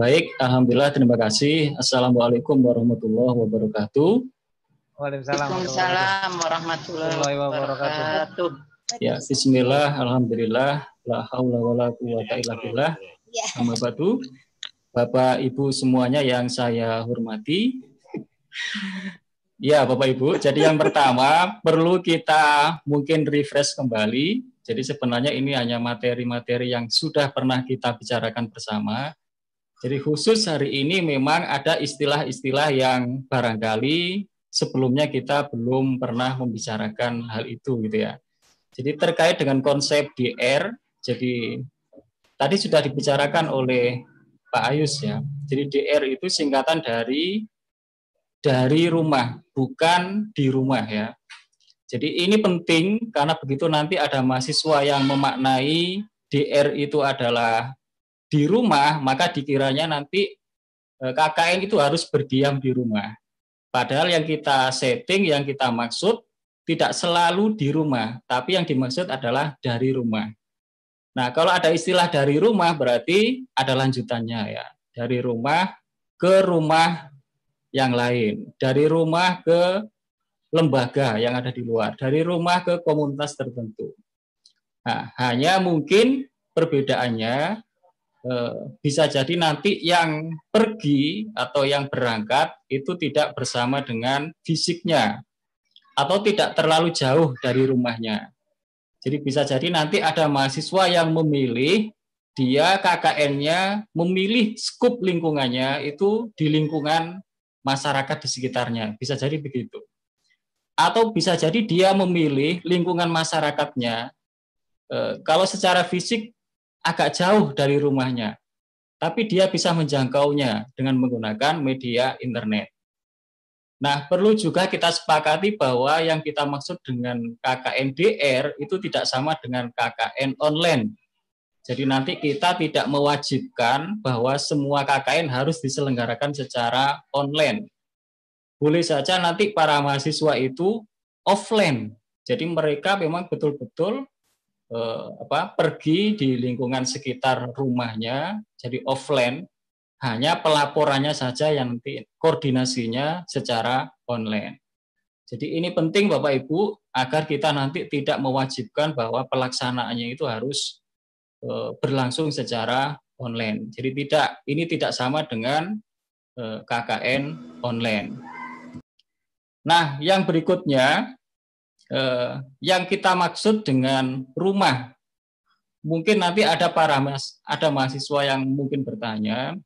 Baik, alhamdulillah, terima kasih. Assalamualaikum warahmatullahi wabarakatuh. Waalaikumsalam warahmatullahi wabarakatuh. Ya, bismillah, alhamdulillah, la haula wala quwata illa billah. Amma ba'du. Bapak Ibu semuanya yang saya hormati. Ya, Bapak Ibu, jadi yang pertama perlu kita mungkin refresh kembali. Jadi sebenarnya ini hanya materi-materi yang sudah pernah kita bicarakan bersama. Jadi khusus hari ini memang ada istilah-istilah yang barangkali sebelumnya kita belum pernah membicarakan hal itu gitu ya. Jadi terkait dengan konsep DR, jadi tadi sudah dibicarakan oleh Pak Ayus ya. Jadi DR itu singkatan dari rumah, bukan di rumah ya. Jadi ini penting karena begitu nanti ada mahasiswa yang memaknai DR itu adalah di rumah, maka dikiranya nanti KKN itu harus berdiam di rumah. Padahal yang kita setting, yang kita maksud tidak selalu di rumah, tapi yang dimaksud adalah dari rumah. Nah, kalau ada istilah dari rumah berarti ada lanjutannya ya. Dari rumah ke rumah yang lain, dari rumah ke lembaga yang ada di luar, dari rumah ke komunitas tertentu. Nah, hanya mungkin perbedaannya bisa jadi nanti yang pergi atau yang berangkat itu tidak bersama dengan fisiknya atau tidak terlalu jauh dari rumahnya. Jadi bisa jadi nanti ada mahasiswa yang memilih, dia KKN-nya memilih skup lingkungannya itu di lingkungan masyarakat di sekitarnya. Bisa jadi begitu. Atau bisa jadi dia memilih lingkungan masyarakatnya, kalau secara fisik agak jauh dari rumahnya, tapi dia bisa menjangkaunya dengan menggunakan media internet. Nah, perlu juga kita sepakati bahwa yang kita maksud dengan KKN DR itu tidak sama dengan KKN online. Jadi nanti kita tidak mewajibkan bahwa semua KKN harus diselenggarakan secara online. Boleh saja nanti para mahasiswa itu offline. Jadi mereka memang betul-betul pergi di lingkungan sekitar rumahnya, jadi offline. Hanya pelaporannya saja yang nanti koordinasinya secara online. Jadi ini penting Bapak Ibu agar kita nanti tidak mewajibkan bahwa pelaksanaannya itu harus berlangsung secara online. Jadi ini tidak sama dengan KKN online. Nah, yang berikutnya yang kita maksud dengan rumah. Mungkin nanti ada mahasiswa yang mungkin bertanya,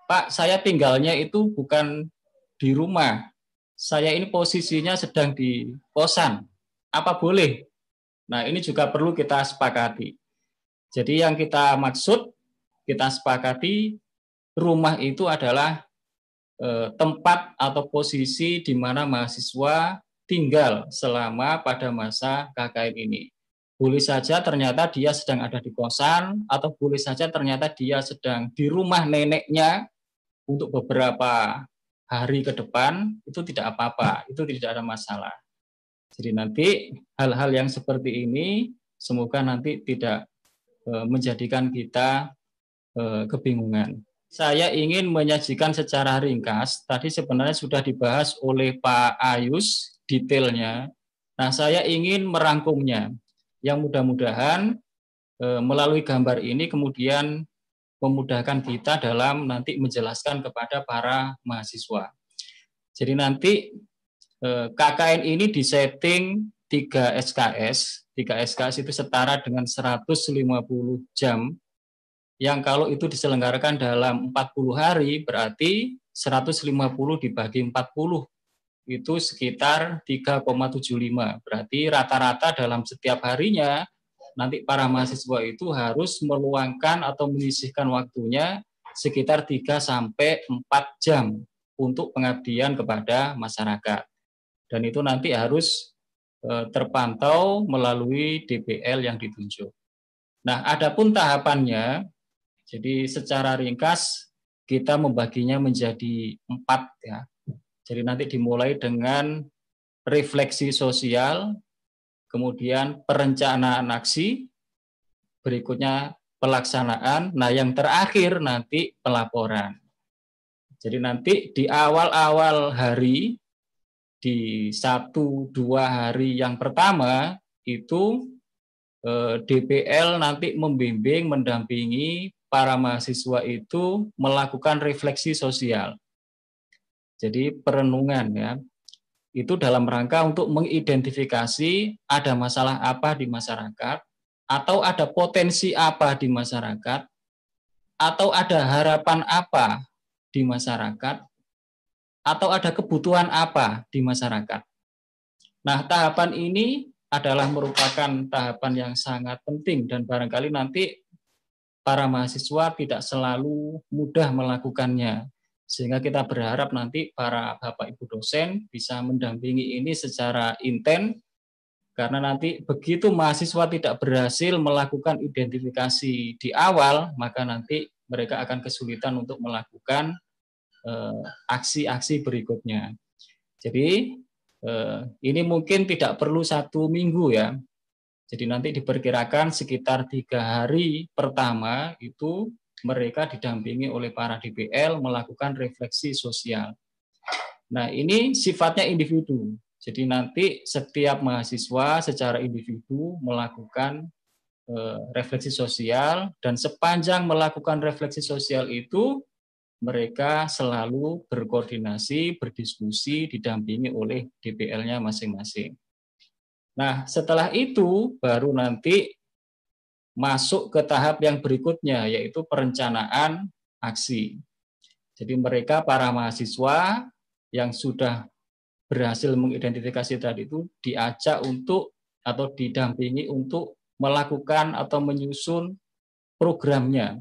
Pak, saya tinggalnya itu bukan di rumah. Saya ini posisinya sedang di kosan. Apa boleh? Nah, ini juga perlu kita sepakati. Jadi yang kita maksud, kita sepakati, rumah itu adalah tempat atau posisi di mana mahasiswa tinggal selama pada masa KKN ini. Boleh saja ternyata dia sedang ada di kosan, atau boleh saja ternyata dia sedang di rumah neneknya, untuk beberapa hari ke depan, itu tidak apa-apa, itu tidak ada masalah. Jadi nanti hal-hal yang seperti ini semoga nanti tidak menjadikan kita kebingungan. Saya ingin menyajikan secara ringkas, tadi sebenarnya sudah dibahas oleh Pak Ayus detailnya. Nah, saya ingin merangkumnya, yang mudah-mudahan melalui gambar ini kemudian memudahkan kita dalam nanti menjelaskan kepada para mahasiswa. Jadi nanti KKN ini disetting 3 SKS. 3 SKS itu setara dengan 150 jam. Yang kalau itu diselenggarakan dalam 40 hari, berarti 150 dibagi 40. Itu sekitar 3,75. Berarti rata-rata dalam setiap harinya, nanti para mahasiswa itu harus meluangkan atau menyisihkan waktunya sekitar 3-4 jam untuk pengabdian kepada masyarakat. Dan itu nanti harus terpantau melalui DPL yang ditunjuk. Nah, adapun tahapannya, jadi secara ringkas kita membaginya menjadi 4 ya. Jadi nanti dimulai dengan refleksi sosial, kemudian perencanaan aksi, berikutnya pelaksanaan, nah yang terakhir nanti pelaporan. Jadi nanti di awal-awal hari, di 1-2 hari yang pertama itu DPL nanti membimbing, mendampingi para mahasiswa itu melakukan refleksi sosial. Jadi perenungan ya, itu dalam rangka untuk mengidentifikasi ada masalah apa di masyarakat, atau ada potensi apa di masyarakat, atau ada harapan apa di masyarakat, atau ada kebutuhan apa di masyarakat. Nah, tahapan ini adalah merupakan tahapan yang sangat penting dan barangkali nanti para mahasiswa tidak selalu mudah melakukannya. Sehingga kita berharap nanti para Bapak Ibu dosen bisa mendampingi ini secara intens, karena nanti begitu mahasiswa tidak berhasil melakukan identifikasi di awal, maka nanti mereka akan kesulitan untuk melakukan aksi-aksi berikutnya. Jadi ini mungkin tidak perlu 1 minggu ya. Jadi nanti diperkirakan sekitar 3 hari pertama itu mereka didampingi oleh para DPL melakukan refleksi sosial. Nah, ini sifatnya individu. Jadi nanti setiap mahasiswa secara individu melakukan refleksi sosial, dan sepanjang melakukan refleksi sosial itu mereka selalu berkoordinasi, berdiskusi, didampingi oleh DPL-nya masing-masing. Nah, setelah itu baru nanti masuk ke tahap yang berikutnya, yaitu perencanaan aksi. Jadi mereka, para mahasiswa yang sudah berhasil mengidentifikasi tadi itu, diajak untuk atau didampingi untuk melakukan atau menyusun programnya.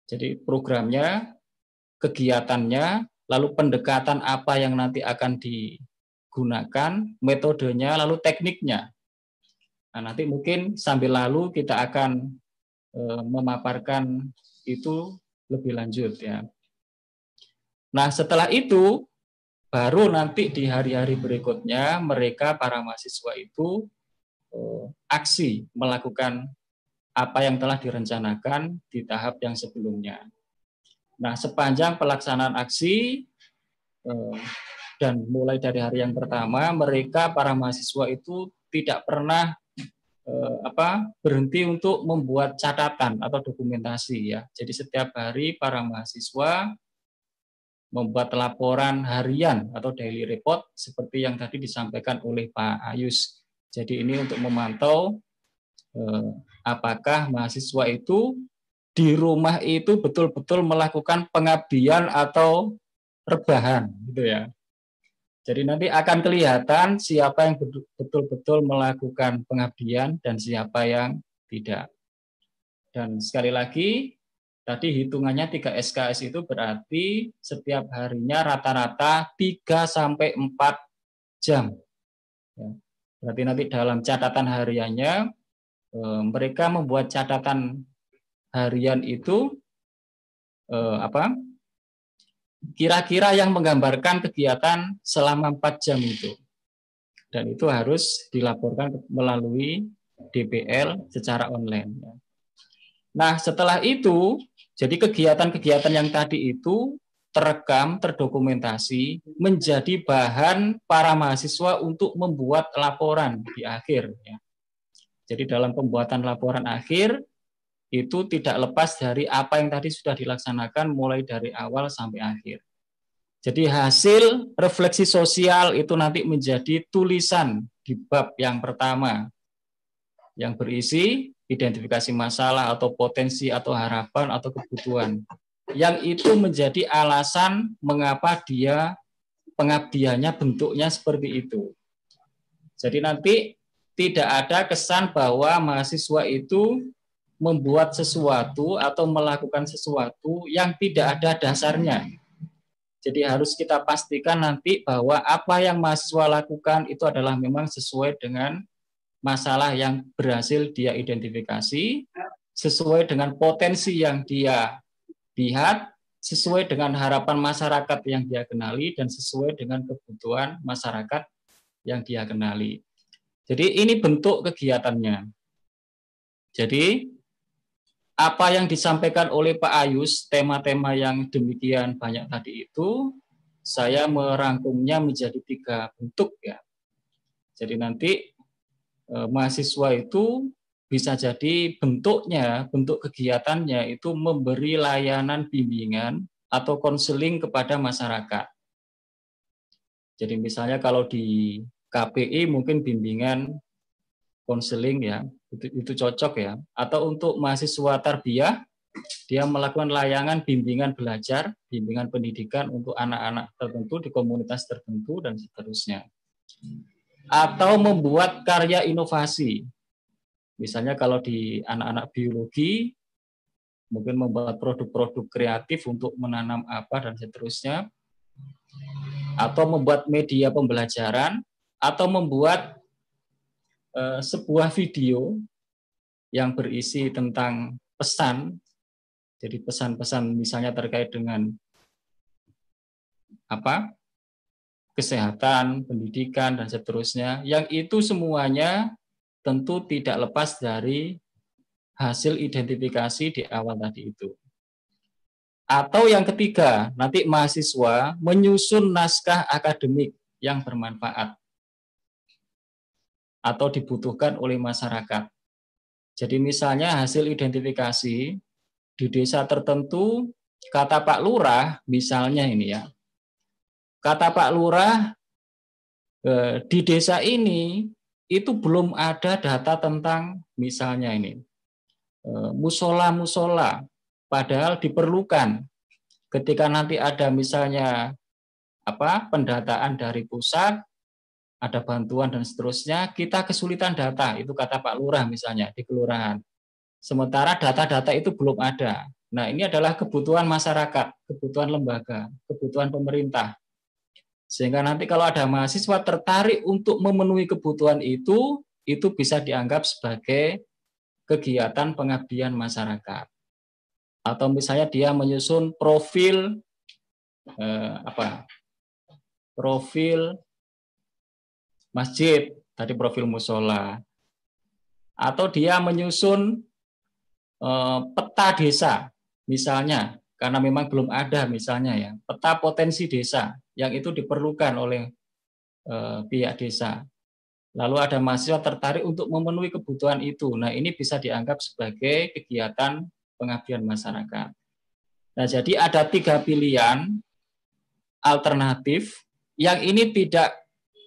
Jadi programnya, kegiatannya, lalu pendekatan apa yang nanti akan digunakan, metodenya, lalu tekniknya. Nah, nanti mungkin sambil lalu kita akan memaparkan itu lebih lanjut ya. Nah, setelah itu baru nanti di hari-hari berikutnya mereka, para mahasiswa itu aksi melakukan apa yang telah direncanakan di tahap yang sebelumnya. Nah, sepanjang pelaksanaan aksi dan mulai dari hari yang pertama, mereka, para mahasiswa itu tidak pernah berhenti untuk membuat catatan atau dokumentasi ya. Jadi setiap hari para mahasiswa membuat laporan harian atau daily report seperti yang tadi disampaikan oleh Pak Ayus. Jadi ini untuk memantau apakah mahasiswa itu di rumah itu betul-betul melakukan pengabdian atau rebahan gitu ya. Jadi nanti akan kelihatan siapa yang betul-betul melakukan pengabdian dan siapa yang tidak. Dan sekali lagi, tadi hitungannya 3 SKS itu berarti setiap harinya rata-rata 3-4 jam. Berarti nanti dalam catatan hariannya, mereka membuat catatan harian itu kira-kira yang menggambarkan kegiatan selama 4 jam itu. Dan itu harus dilaporkan melalui DPL secara online. Nah, setelah itu, jadi kegiatan-kegiatan yang tadi itu terekam, terdokumentasi, menjadi bahan para mahasiswa untuk membuat laporan di akhir. Jadi dalam pembuatan laporan akhir, itu tidak lepas dari apa yang tadi sudah dilaksanakan mulai dari awal sampai akhir. Jadi hasil refleksi sosial itu nanti menjadi tulisan di bab yang pertama yang berisi identifikasi masalah atau potensi atau harapan atau kebutuhan. Yang itu menjadi alasan mengapa dia pengabdiannya bentuknya seperti itu. Jadi nanti tidak ada kesan bahwa mahasiswa itu membuat sesuatu atau melakukan sesuatu yang tidak ada dasarnya. Jadi harus kita pastikan nanti bahwa apa yang mahasiswa lakukan itu adalah memang sesuai dengan masalah yang berhasil dia identifikasi, sesuai dengan potensi yang dia lihat, sesuai dengan harapan masyarakat yang dia kenali, dan sesuai dengan kebutuhan masyarakat yang dia kenali. Jadi ini bentuk kegiatannya. Jadi apa yang disampaikan oleh Pak Ayus, tema-tema yang demikian banyak tadi itu, saya merangkumnya menjadi 3 bentuk ya. Jadi nanti mahasiswa itu bisa jadi bentuknya, bentuk kegiatannya itu memberi layanan bimbingan atau konseling kepada masyarakat. Jadi misalnya kalau di KPI mungkin bimbingan konseling ya, itu cocok ya. Atau untuk mahasiswa tarbiyah, dia melakukan layanan bimbingan belajar, bimbingan pendidikan untuk anak-anak tertentu di komunitas tertentu dan seterusnya. Atau membuat karya inovasi. Misalnya kalau di anak-anak biologi, mungkin membuat produk-produk kreatif untuk menanam apa dan seterusnya. Atau membuat media pembelajaran, atau membuat sebuah video yang berisi tentang pesan. Jadi pesan-pesan misalnya terkait dengan kesehatan, pendidikan, dan seterusnya. Yang itu semuanya tentu tidak lepas dari hasil identifikasi di awal tadi itu. Atau yang ketiga, nanti mahasiswa menyusun naskah akademik yang bermanfaat atau dibutuhkan oleh masyarakat. Jadi misalnya hasil identifikasi di desa tertentu, kata Pak Lurah, misalnya ini ya, kata Pak Lurah, di desa ini itu belum ada data tentang misalnya ini, musola-musola, padahal diperlukan ketika nanti ada misalnya pendataan dari pusat, ada bantuan dan seterusnya, kita kesulitan data, itu kata Pak Lurah misalnya di kelurahan. Sementara data-data itu belum ada. Nah, ini adalah kebutuhan masyarakat, kebutuhan lembaga, kebutuhan pemerintah. Sehingga nanti kalau ada mahasiswa tertarik untuk memenuhi kebutuhan itu bisa dianggap sebagai kegiatan pengabdian masyarakat. Atau misalnya dia menyusun profil profil masjid, tadi profil musola. Atau dia menyusun peta desa, misalnya, karena memang belum ada misalnya ya, peta potensi desa yang itu diperlukan oleh pihak desa. Lalu ada mahasiswa tertarik untuk memenuhi kebutuhan itu. Nah, ini bisa dianggap sebagai kegiatan pengabdian masyarakat. Nah, jadi ada 3 pilihan alternatif yang ini tidak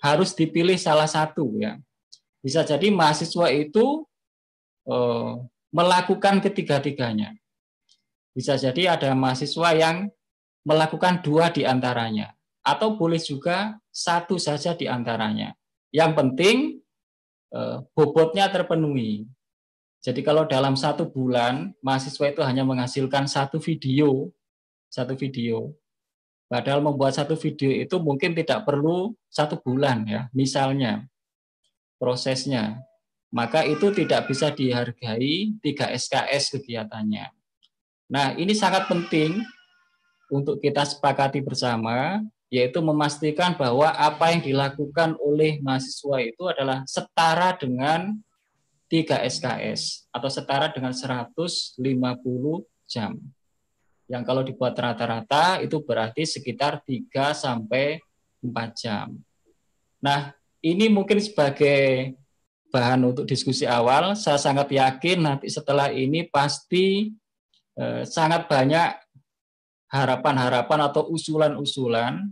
harus dipilih salah satu ya. Bisa jadi mahasiswa itu melakukan ketiga-tiganya. Bisa jadi ada mahasiswa yang melakukan 2 di antaranya, atau boleh juga 1 saja di antaranya. Yang penting bobotnya terpenuhi. Jadi kalau dalam 1 bulan mahasiswa itu hanya menghasilkan 1 video, padahal membuat 1 video itu mungkin tidak perlu 1 bulan ya, misalnya prosesnya, maka itu tidak bisa dihargai 3 SKS kegiatannya. Nah, ini sangat penting untuk kita sepakati bersama, yaitu memastikan bahwa apa yang dilakukan oleh mahasiswa itu adalah setara dengan 3 SKS atau setara dengan 150 jam. Yang kalau dibuat rata-rata itu berarti sekitar 3 sampai 4 jam. Nah, ini mungkin sebagai bahan untuk diskusi awal. Saya sangat yakin nanti setelah ini pasti sangat banyak harapan-harapan atau usulan-usulan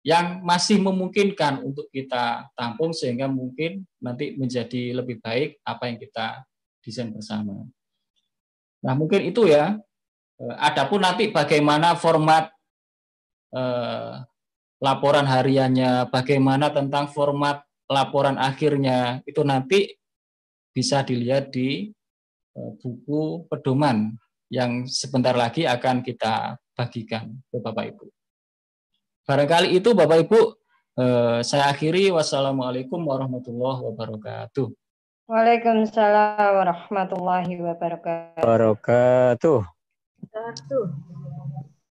yang masih memungkinkan untuk kita tampung sehingga mungkin nanti menjadi lebih baik apa yang kita desain bersama. Nah, mungkin itu ya. Adapun nanti bagaimana format laporan hariannya, bagaimana tentang format laporan akhirnya, itu nanti bisa dilihat di buku pedoman yang sebentar lagi akan kita bagikan ke Bapak Ibu. Barangkali itu Bapak Ibu, saya akhiri. Wassalamualaikum warahmatullahi wabarakatuh. Waalaikumsalam warahmatullahi wabarakatuh.